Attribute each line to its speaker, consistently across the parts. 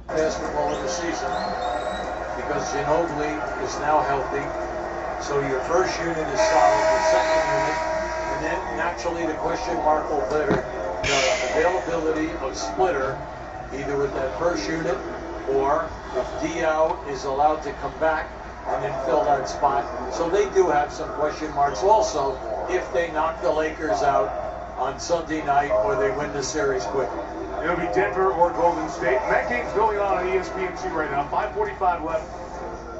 Speaker 1: basketball of the season because Ginobili is now healthy. So your first unit is solid, the second unit, and then naturally the question mark will be the availability of Splitter, either with that first unit or if Diao is allowed to come back and then fill that spot. So they do have some question marks also if they knock the Lakers out on Sunday night or they win the series quickly.
Speaker 2: It'll be Denver or Golden State. And that game's going on ESPN2 right now. 5:45 left.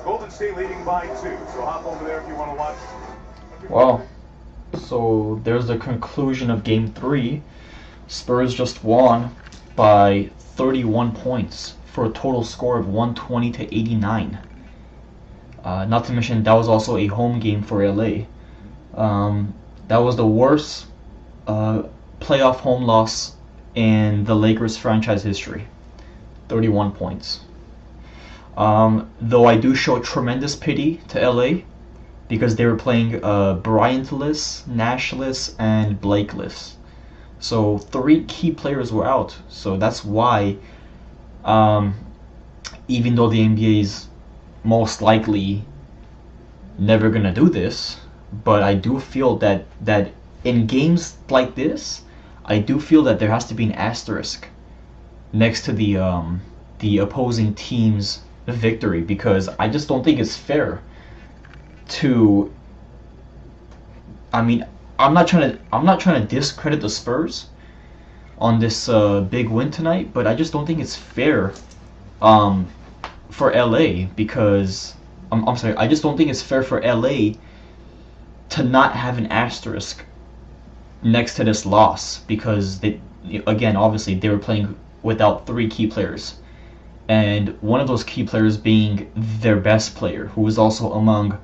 Speaker 2: Golden State leading by 2. So hop over there if you want to watch.
Speaker 3: Wow. So there's the conclusion of Game 3. Spurs just won by 31 points for a total score of 120-89. Not to mention that was also a home game for LA. That was the worst playoff home loss in the Lakers franchise history. 31 points. Though I do show tremendous pity to LA because they were playing Bryantless, Nashless, and Blakeless. So 3 key players were out. So that's why, even though the NBA is most likely never gonna do this, but I do feel that in games like this, I do feel that there has to be an asterisk next to the opposing team's victory, because I just don't think it's fair to. I mean, I'm not trying to discredit the Spurs on this big win tonight, but I just don't think it's fair for LA, because I'm sorry, I just don't think it's fair for LA to not have an asterisk next to this loss, because they, again, obviously they were playing without 3 key players, and one of those key players being their best player, who was also among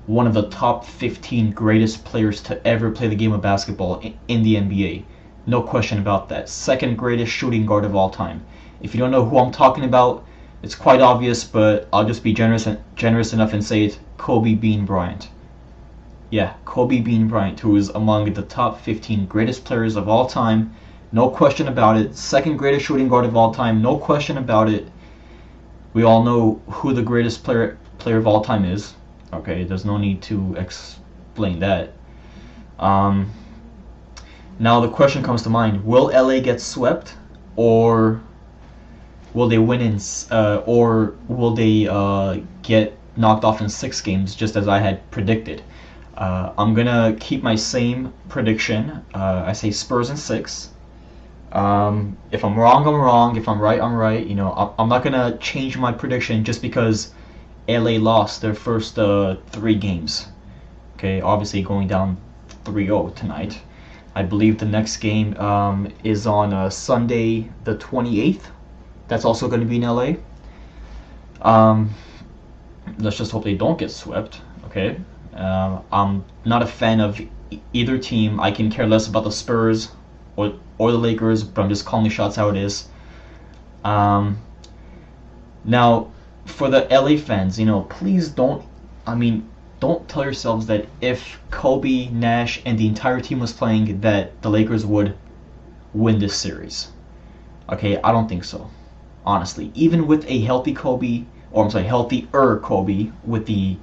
Speaker 3: one of the top 15 greatest players to ever play the game of basketball in the NBA. No question about that. Second greatest shooting guard of all time. If you don't know who I'm talking about, it's quite obvious, but I'll just be generous enough and say it: Kobe Bean Bryant. Yeah, Kobe Bean Bryant, who is among the top 15 greatest players of all time. No question about it. Second greatest shooting guard of all time. No question about it. We all know who the greatest player of all time is. Okay, there's no need to explain that. Now the question comes to mind: will LA get swept, or will they win or will they get knocked off in 6 games, just as I had predicted? I'm gonna keep my same prediction. I say Spurs in 6. If I'm wrong, I'm wrong. If I'm right, I'm right. You know, I'm not gonna change my prediction just because LA lost their first 3 games. Okay, obviously going down 3-0 tonight. I believe the next game is on Sunday the 28th. That's also going to be in LA. Let's just hope they don't get swept. Okay. I'm not a fan of either team. I can care less about the Spurs or the Lakers, but I'm just calling the shots how it is. Now, for the LA fans, you know, please don't tell yourselves that if Kobe, Nash, and the entire team was playing, that the Lakers would win this series. Okay, I don't think so. Honestly, even with a healthy Kobe, or I'm sorry, healthier Kobe, with the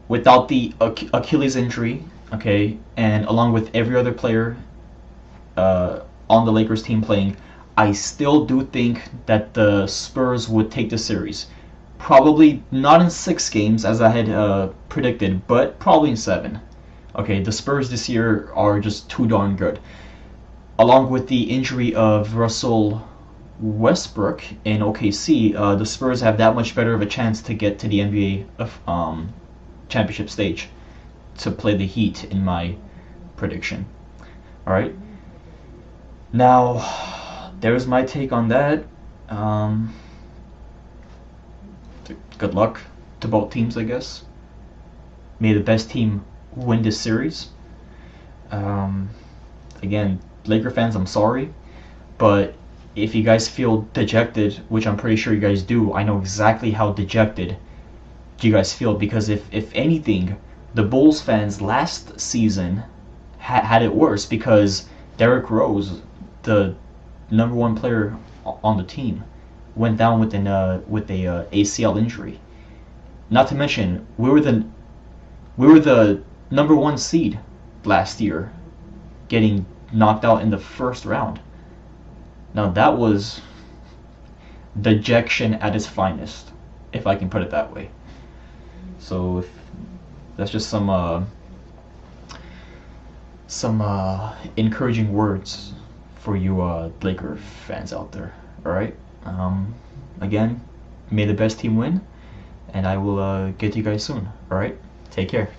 Speaker 3: without the Achilles injury, okay, and along with every other player on the Lakers team playing, I still do think that the Spurs would take the series. Probably not in 6 games as I had predicted, but probably in 7. Okay, the Spurs this year are just too darn good. Along with the injury of Russell Westbrook in OKC, the Spurs have that much better of a chance to get to the NBA championship stage to play the Heat, in my prediction. Alright. Now, there's my take on that. Good luck to both teams, I guess. May the best team win this series. Again, Laker fans, I'm sorry, but if you guys feel dejected, which I'm pretty sure you guys do, I know exactly how dejected you guys feel, because if anything, the Bulls fans last season had it worse, because Derrick Rose, the #1 player on the team, went down with a ACL injury. Not to mention, we were the number 1 seed last year, getting knocked out in the first round. Now that was dejection at its finest, if I can put it that way. So that's just some encouraging words for you Laker fans out there. All right. Again, may the best team win, and I will get to you guys soon. All right. Take care.